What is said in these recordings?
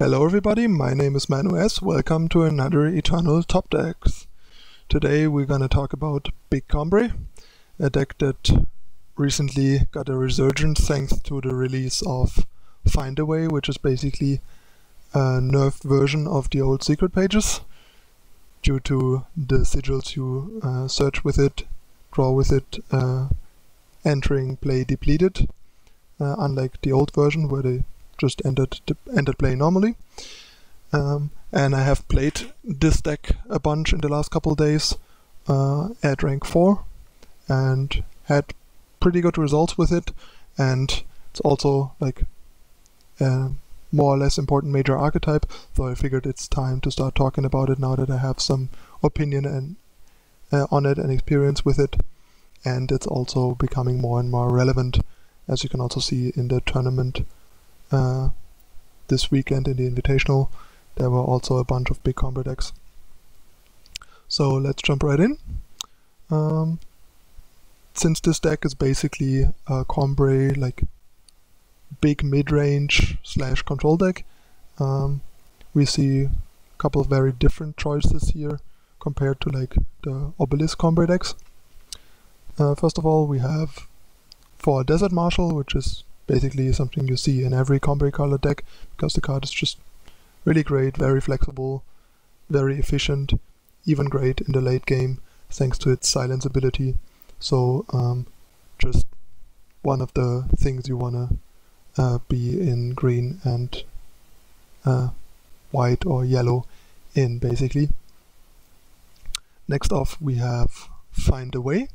Hello everybody, my name is Manu S. Welcome to another Eternal Top Decks. Today we're gonna talk about Big Combrei, a deck that recently got a resurgence thanks to the release of Find a Way, which is basically a nerfed version of the old secret pages. Due to the sigils you search with it, draw with it, entering play depleted, unlike the old version where they just entered play normally. And I have played this deck a bunch in the last couple of days at rank 4 and had pretty good results with it, and it's also like a more or less important major archetype, so I figured it's time to start talking about it now that I have some opinion and on it and experience with it, and it's also becoming more and more relevant, as you can also see in the tournament this weekend in the Invitational. There were also a bunch of Big Combrei decks. So let's jump right in. Since this deck is basically a Combrei, like big mid-range / control deck, we see a couple of very different choices here compared to like the Obelisk Combrei decks. First of all, we have for Desert Marshal, which is basically something you see in every Combrei color deck, because the card is just really great, very flexible, very efficient, even great in the late game thanks to its silence ability. So just one of the things you wanna be in green and white or yellow in, basically. Next off we have Find a Way.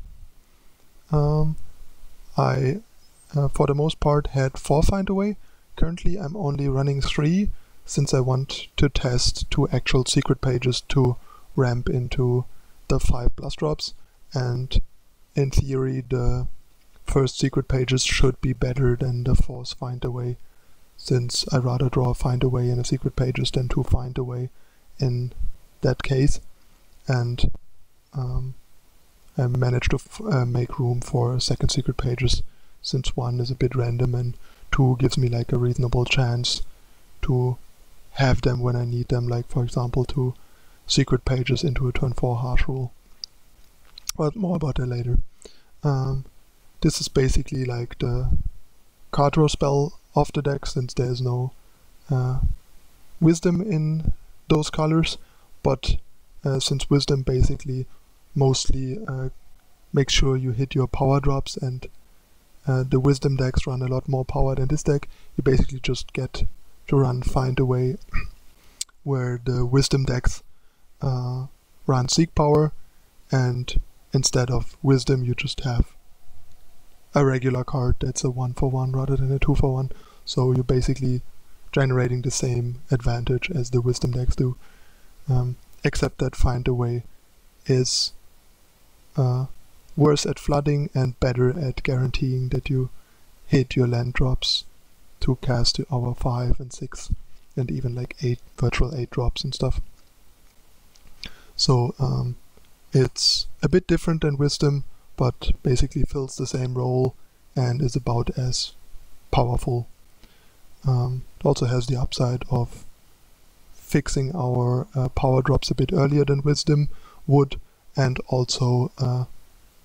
I for the most part had 4 Find a Way. Currently I'm only running 3 since I want to test 2 actual secret pages to ramp into the 5+ drops, and in theory the first secret pages should be better than the 4th Find a Way, since I rather draw a Find a Way in a secret pages than 2 Find a Way in that case, and I managed to make room for second secret pages, since 1 is a bit random and 2 gives me like a reasonable chance to have them when I need them, like for example 2 secret pages into a turn 4 harsh rule. But more about that later. This is basically like the card draw spell of the deck, since there's no wisdom in those colors, but since wisdom basically mostly makes sure you hit your power drops, and the wisdom decks run a lot more power than this deck, you basically just get to run Find a Way, where the wisdom decks run seek power, and instead of wisdom you just have a regular card that's a 1-for-1 rather than a 2-for-1, so you're basically generating the same advantage as the wisdom decks do, except that Find a Way is worse at flooding and better at guaranteeing that you hit your land drops to cast our 5 and 6 and even like 8 virtual 8 drops and stuff. So it's a bit different than wisdom, but basically fills the same role and is about as powerful. It also has the upside of fixing our power drops a bit earlier than wisdom would, and also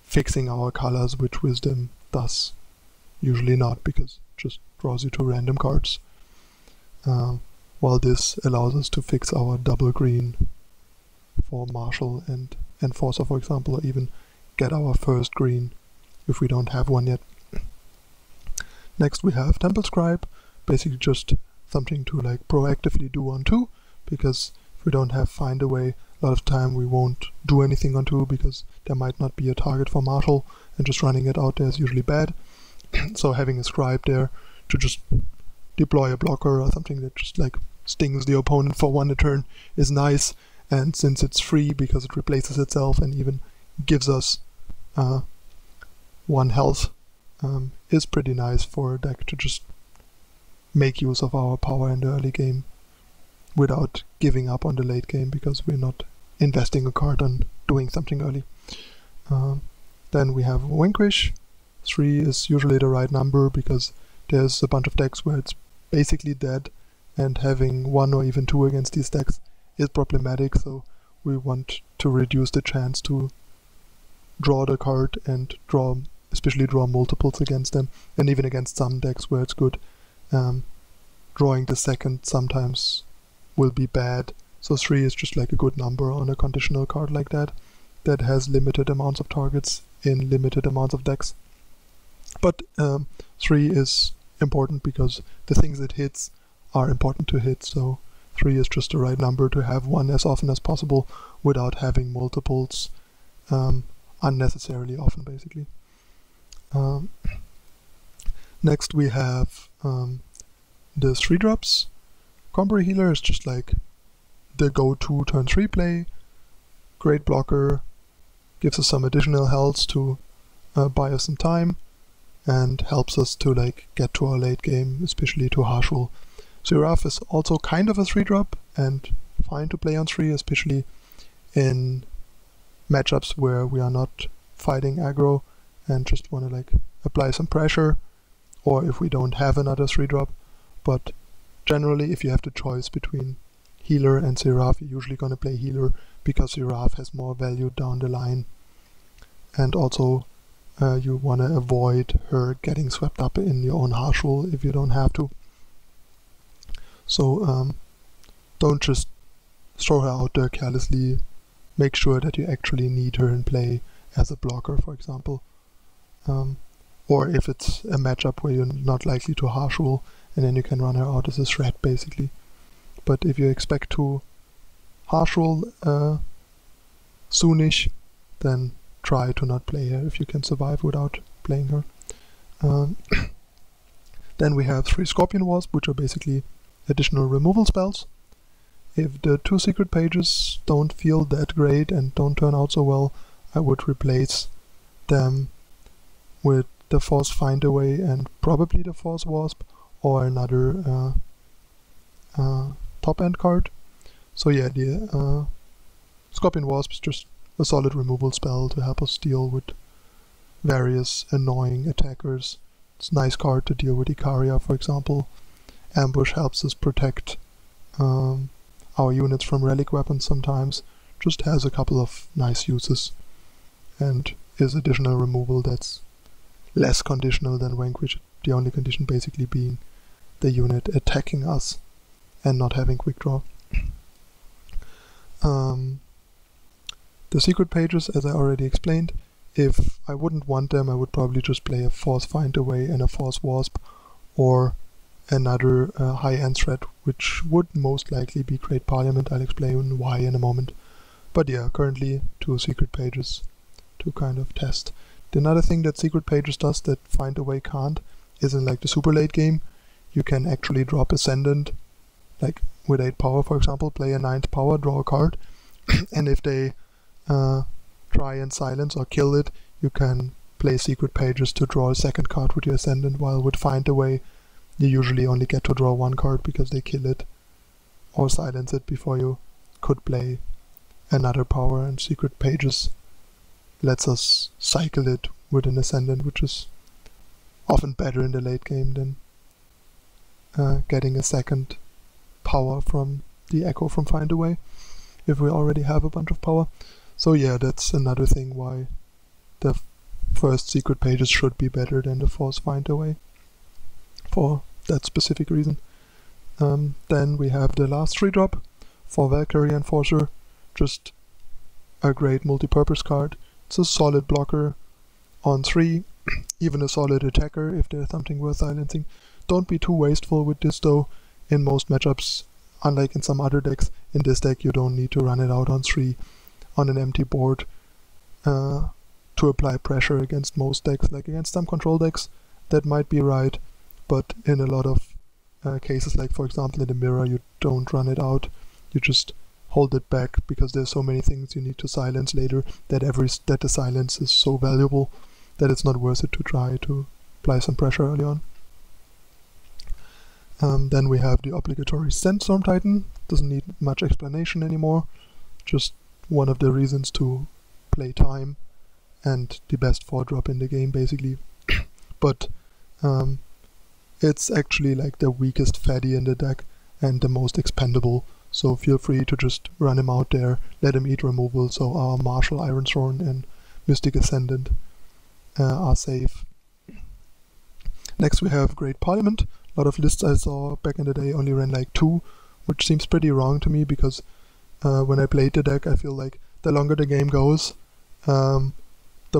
fixing our colors, which wisdom does usually not, because it just draws you to random cards. While this allows us to fix our double green for Marshal and Enforcer, for example, or even get our first green if we don't have one yet. Next we have Temple Scribe, basically just something to like proactively do on 2, because if we don't have Find a Way, a lot of time we won't do anything on 2 because there might not be a target for Marshal, and just running it out there is usually bad. So having a Scribe there to just deploy a blocker or something that just like stings the opponent for 1 a turn is nice, and since it's free because it replaces itself and even gives us 1 health, is pretty nice for a deck to just make use of our power in the early game without giving up on the late game, because we're not investing a card on doing something early. Then we have Vanquish. 3 is usually the right number, because there's a bunch of decks where it's basically dead and having 1 or even 2 against these decks is problematic, so we want to reduce the chance to draw the card and especially draw multiples against them, and even against some decks where it's good. Drawing the second sometimes will be bad, so 3 is just like a good number on a conditional card like that has limited amounts of targets in limited amounts of decks. But 3 is important because the things it hits are important to hit, so 3 is just the right number to have 1 as often as possible without having multiples unnecessarily often, basically. Next we have the 3-drops. Combrei Healer is just like the go-to turn 3 play. Great blocker, gives us some additional health to buy us some time, and helps us to like get to our late game, especially to Marshal. Siraf is also kind of a 3-drop and fine to play on 3, especially in matchups where we are not fighting aggro and just want to like apply some pressure, or if we don't have another 3-drop. But generally, if you have the choice between Healer and Siraf, you're usually going to play Healer because Siraf has more value down the line, and also you want to avoid her getting swept up in your own Marshal if you don't have to. So don't just throw her out there carelessly. Make sure that you actually need her in play as a blocker, for example. Or if it's a matchup where you're not likely to Marshal, and then you can run her out as a threat, basically. But if you expect to Marshal soonish, then try to not play her if you can survive without playing her. Then we have 3 Scorpion Wasp, which are basically additional removal spells. If the 2 secret pages don't feel that great and don't turn out so well, I would replace them with the Force Find a Way and probably the Force Wasp or another top end card. So yeah, the Scorpion Wasp is just a solid removal spell to help us deal with various annoying attackers. It's a nice card to deal with Icaria, for example. Ambush helps us protect our units from relic weapons sometimes. Just has a couple of nice uses and is additional removal that's less conditional than Vanquish, the only condition basically being the unit attacking us and not having quick draw. The secret pages, as I already explained, if I wouldn't want them, I would probably just play a Force Find a Way and a Force Wasp, or another high-end threat, which would most likely be Great Parliament. I'll explain why in a moment. But yeah, currently 2 secret pages to kind of test. Another thing that secret pages does that Find a Way can't is in like the super late game, you can actually drop Ascendant, like with 8 power, for example, play a 9th power, draw a card, and if they try and silence or kill it, you can play secret pages to draw a 2nd card with your Ascendant, while with Find a Way you usually only get to draw 1 card because they kill it or silence it before you could play another power, and secret pages lets us cycle it with an Ascendant, which is often better in the late game than getting a 2nd power from the echo from Find a Way if we already have a bunch of power. So yeah, that's another thing why the first secret pages should be better than the Force Find a Way, for that specific reason. Then we have the last 3-drop for Valkyrie Enforcer, just a great multi-purpose card. It's a solid blocker on 3, even a solid attacker if there's something worth silencing. Don't be too wasteful with this though. In most matchups, unlike in some other decks, in this deck you don't need to run it out on 3 on an empty board to apply pressure against most decks. Like against some control decks that might be right, but in a lot of cases, like for example in the mirror, you don't run it out, you just hold it back because there's so many things you need to silence later that the silence is so valuable that it's not worth it to try to apply some pressure early on. Then we have the obligatory Sandstorm Titan. Doesn't need much explanation anymore, just one of the reasons to play time and the best 4-drop in the game basically. But it's actually like the weakest fatty in the deck, and the most expendable. So feel free to just run him out there, let him eat removal, so our Marshal, Ironthorn, and Mystic Ascendant are safe. Next we have Great Parliament. A lot of lists I saw back in the day only ran like 2, which seems pretty wrong to me, because when I played the deck I feel like the longer the game goes, the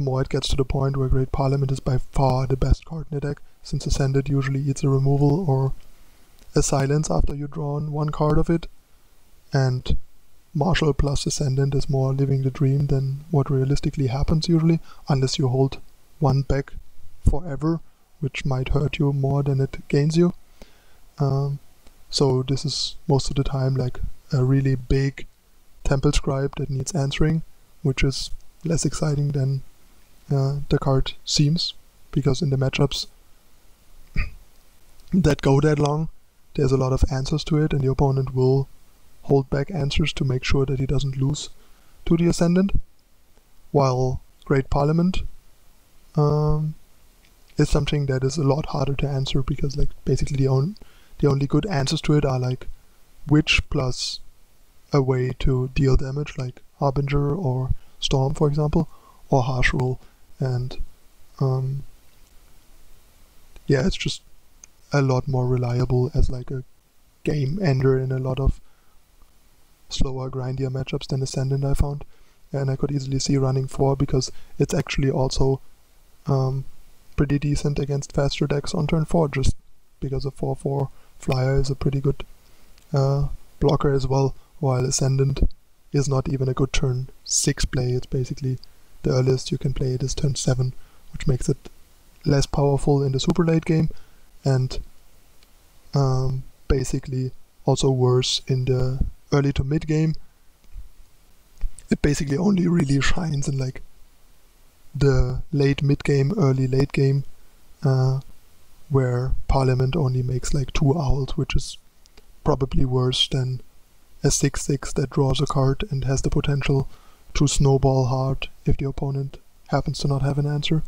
more it gets to the point where Great Parliament is by far the best card in the deck, since Ascendant usually eats a removal or a silence after you've drawn one card of it, and Marshal plus Ascendant is more living the dream than what realistically happens usually, unless you hold one back forever, which might hurt you more than it gains you. So this is most of the time like a really big Temple Scribe that needs answering, which is less exciting than the card seems, because in the matchups that go that long, there's a lot of answers to it, and the opponent will hold back answers to make sure that he doesn't lose to the Ascendant. While Great Parliament is something that is a lot harder to answer, because like basically the only good answers to it are like Witch plus a way to deal damage, like Harbinger or Storm for example, or Harsh Rule. And yeah, it's just a lot more reliable as like a game ender in a lot of slower, grindier matchups than Ascendant I found. And I could easily see running 4, because it's actually also pretty decent against faster decks on turn 4, just because a 4/4 flyer is a pretty good blocker as well, while Ascendant is not even a good turn 6 play. It's basically the earliest you can play it is turn 7, which makes it less powerful in the super late game, and basically also worse in the early to mid game. It basically only really shines in like the late mid game, early late game, where Parliament only makes like 2 owls, which is probably worse than a 6/6 that draws a card and has the potential to snowball hard if the opponent happens to not have an answer.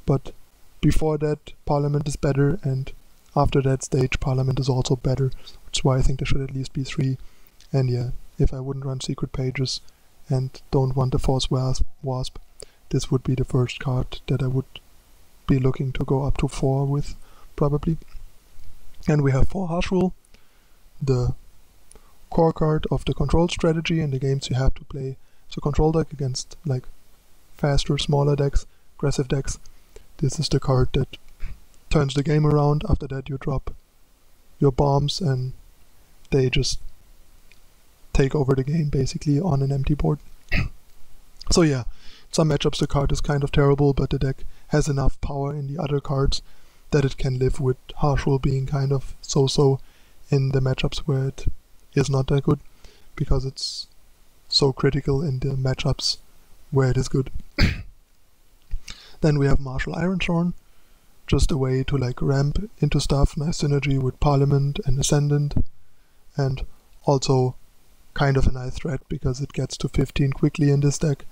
But before that, Parliament is better, and after that stage, Parliament is also better, which is why I think there should at least be 3. And yeah, if I wouldn't run Secret Pages and don't want the Force Wasp, this would be the first card that I would be looking to go up to 4 with, probably. And we have 4 Harsh Rule, the core card of the control strategy. In the games you have to play as a control deck against like faster, smaller decks, aggressive decks. This is the card that turns the game around. After that you drop your bombs and they just take over the game basically on an empty board. So yeah, some matchups the card is kind of terrible, but the deck has enough power in the other cards that it can live with Harsh Rule being kind of so-so in the matchups where it is not that good, because it's so critical in the matchups where it is good. Then we have Marshal Ironthorn, just a way to like ramp into stuff, nice synergy with Parliament and Ascendant, and also kind of a nice threat because it gets to 15 quickly in this deck,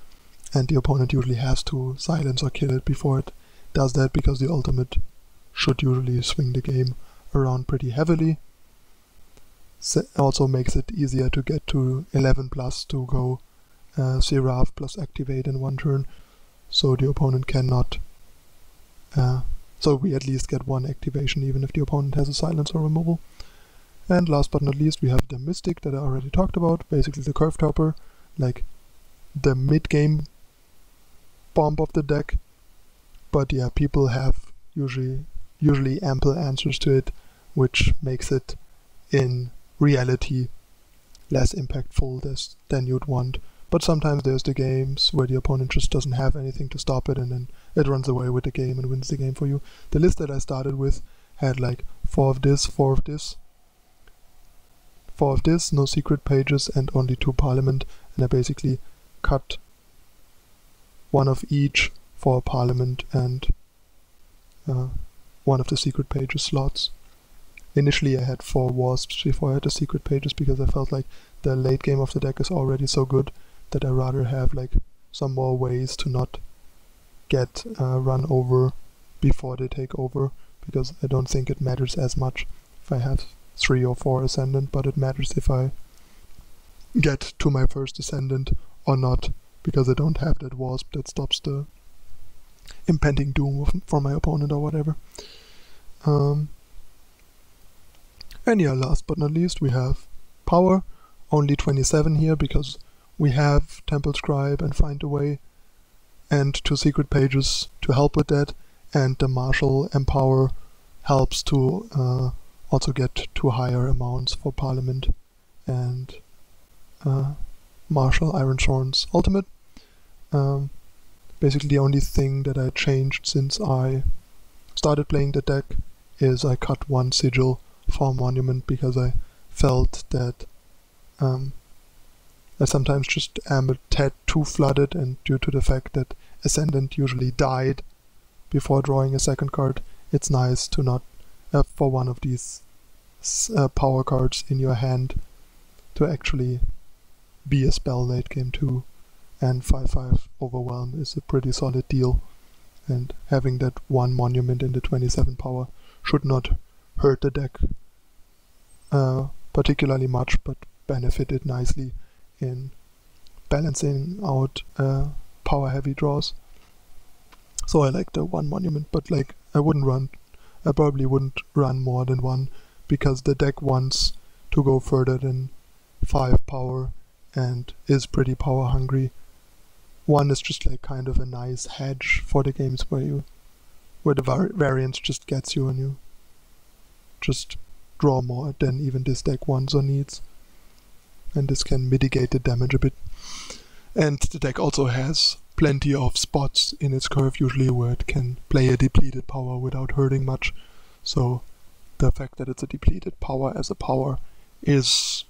and the opponent usually has to silence or kill it before it does that, because the ultimate should usually swing the game around pretty heavily. Also makes it easier to get to 11 plus to go Siraf plus activate in one turn, so the opponent cannot, so we at least get 1 activation even if the opponent has a silence or removal. And last but not least we have the Mystic that I already talked about, basically the curve topper, like the mid-game bomb of the deck. But yeah, people have usually ample answers to it, which makes it in reality less impactful than you'd want. But sometimes there's the games where the opponent just doesn't have anything to stop it, and then it runs away with the game and wins the game for you. The list that I started with had like 4 of this, 4 of this, 4 of this, no secret pages, and only 2 Parliament, and I basically cut 1 of each for Parliament and 1 of the secret pages slots. Initially I had 4 Wasps before I had the secret pages, because I felt like the late game of the deck is already so good that I rather have like some more ways to not get run over before they take over, because I don't think it matters as much if I have 3 or 4 Ascendant, but it matters if I get to my first Ascendant or not, because I don't have that Wasp that stops the impending doom for my opponent or whatever. And yeah, last but not least, we have power. Only 27 here because we have Temple Scribe and Find a Way and 2 secret pages to help with that, and the Marshal Empower helps to also get 2 higher amounts for Parliament and Marshal Ironthorn's ultimate. Basically the only thing that I changed since I started playing the deck is I cut 1 Sigil for Monument, because I felt that I sometimes just am a tad too flooded, and due to the fact that Ascendant usually died before drawing a second card, it's nice to not have for one of these power cards in your hand to actually be a spell late game too. And 5/5 Overwhelm is a pretty solid deal, and having that 1 monument in the 27 power should not hurt the deck particularly much, but benefit it nicely in balancing out power heavy draws. So I like the 1 monument, but like I probably wouldn't run more than 1, because the deck wants to go further than 5 power and is pretty power hungry. 1 is just like kind of a nice hedge for the games where the variance just gets you and you just draw more than even this deck wants or needs. And this can mitigate the damage a bit. And the deck also has plenty of spots in its curve usually where it can play a depleted power without hurting much. So the fact that it's a depleted power as a power is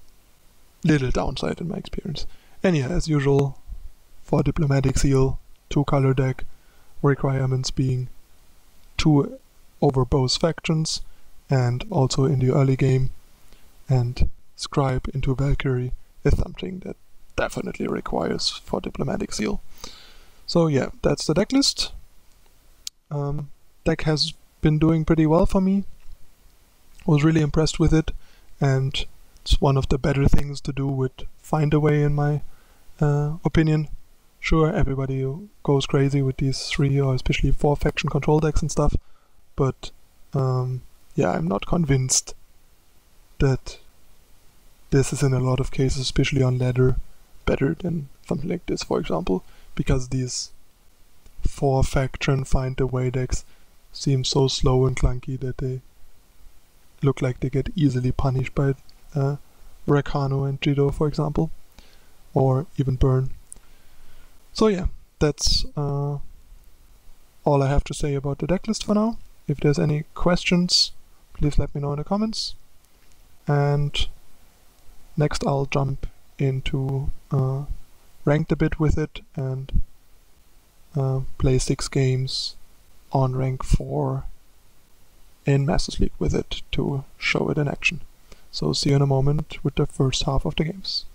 little downside in my experience. And yeah, as usual, for Diplomatic Seal, 2 color deck, requirements being 2 over both factions, and also in the early game, and Scribe into Valkyrie is something that definitely requires for Diplomatic Seal. So yeah, that's the deck list. Deck has been doing pretty well for me. Was really impressed with it, and it's one of the better things to do with Find a Way in my opinion. Sure, everybody goes crazy with these 3 or especially 4 faction control decks and stuff, but yeah, I'm not convinced that this is in a lot of cases, especially on ladder, better than something like this, for example, because these 4 faction Find a Way decks seem so slow and clunky that they look like they get easily punished by Rakano and Jido, for example, or even Burn. So yeah, that's all I have to say about the decklist for now. If there's any questions, please let me know in the comments. And next I'll jump into ranked a bit with it and play 6 games on rank 4 in Masters League with it to show it in action. So see you in a moment with the first half of the games.